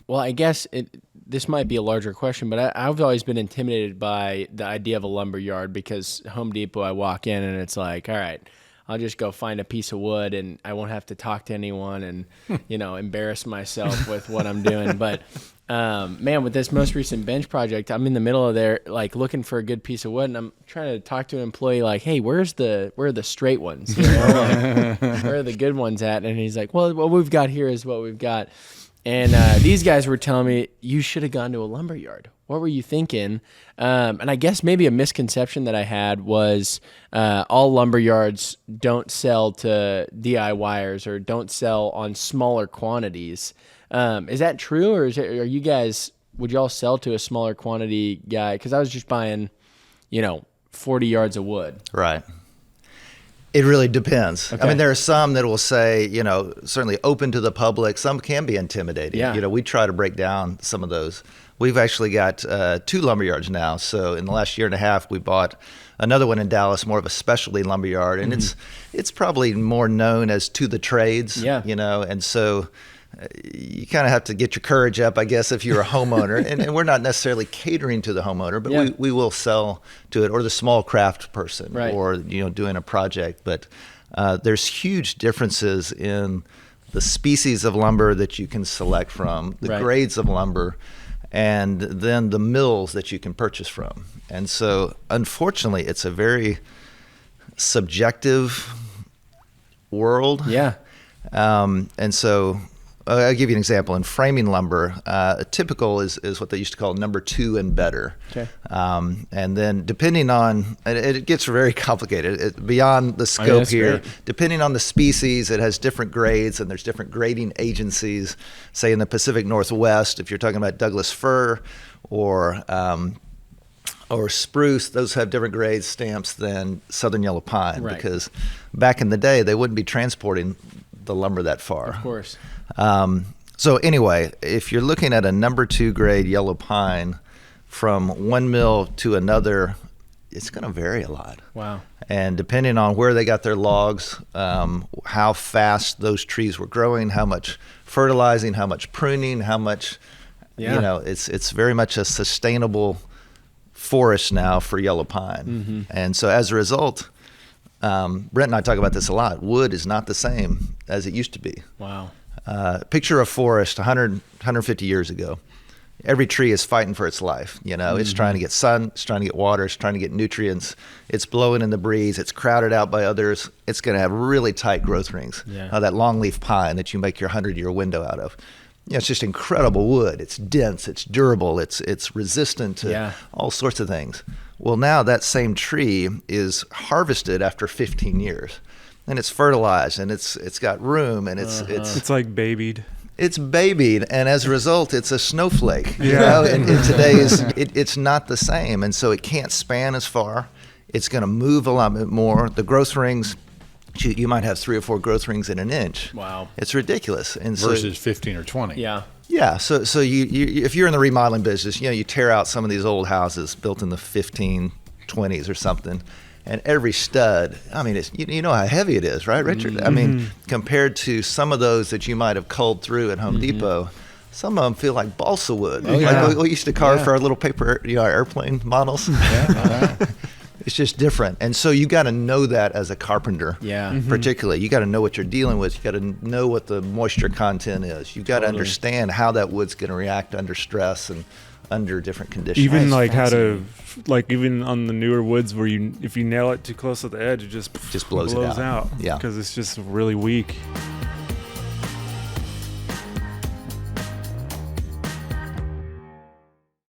Well, I guess this might be a larger question, but I've always been intimidated by the idea of a lumber yard because Home Depot, I walk in and it's like, all right, I'll just go find a piece of wood and I won't have to talk to anyone and, embarrass myself with what I'm doing. But, man, with this most recent bench project, I'm in the middle of there, like looking for a good piece of wood and I'm trying to talk to an employee like, hey, where are the straight ones? Where are the good ones at? And he's like, well, what we've got here is what we've got. And these guys were telling me, you should have gone to a lumber yard. What were you thinking? And I guess maybe a misconception that I had was all lumber yards don't sell to DIYers or don't sell on smaller quantities. Is that true, or would y'all sell to a smaller quantity guy? Because I was just buying, 40 yards of wood. Right. It really depends. Okay. I mean, there are some that will say, certainly open to the public. Some can be intimidating. Yeah. We try to break down some of those. We've actually got 2 lumber yards now. So in the last year and a half, we bought another one in Dallas, more of a specialty lumber yard. And it's probably more known as to the trades, and so you kind of have to get your courage up, I guess, if you're a homeowner. and we're not necessarily catering to the homeowner, but we will sell to it, or the small craft person, right, or doing a project. But there's huge differences in the species of lumber that you can select from, the grades of lumber, and then the mills that you can purchase from. And so, unfortunately, it's a very subjective world. Yeah. And so I'll give you an example. In framing lumber, typical is what they used to call number 2 and better. Okay. And then depending on, it gets very complicated beyond the scope here. Great. Depending on the species, it has different grades, and there's different grading agencies. Say in the Pacific Northwest, if you're talking about Douglas fir or spruce, those have different grade stamps than southern yellow pine, because back in the day, they wouldn't be transporting the lumber that far. Of course. So anyway, if you're looking at a number 2 grade yellow pine from one mill to another, it's going to vary a lot. Wow. And depending on where they got their logs, how fast those trees were growing, how much fertilizing, how much pruning, how much, it's very much a sustainable forest now for yellow pine. Mm-hmm. And so as a result, Brent and I talk about this a lot. Wood is not the same as it used to be. Wow. Picture a forest 150 years ago. Every tree is fighting for its life. It's trying to get sun, it's trying to get water, it's trying to get nutrients. It's blowing in the breeze. It's crowded out by others. It's going to have really tight growth rings. Yeah. That longleaf pine that you make your 100-year window out of. It's just incredible wood. It's dense. It's durable. It's resistant to all sorts of things. Well, now that same tree is harvested after 15 years. And it's fertilized, and it's got room, and it's like babied. It's babied, and as a result, it's a snowflake. In today's, it's not the same, and so it can't span as far. It's going to move a lot bit more. The growth rings, you might have 3 or 4 growth rings in an inch. Wow, it's ridiculous. And versus 15 or 20. Yeah. So you if you're in the remodeling business, you tear out some of these old houses built in the 1520s or something. And every stud, I mean, you know how heavy it is, right, Richard? Mm-hmm. I mean, compared to some of those that you might have culled through at Home Depot, some of them feel like balsa wood. Like we used to carve for our little paper, our airplane models. It's just different. And so you got to know that as a carpenter, particularly. You got to know what you're dealing with. You got to know what the moisture content is. You got to understand how that wood's going to react under stress and under different conditions. Even like how to, even on the newer woods where if you nail it too close to the edge, it just blows it out. Yeah. Because it's just really weak.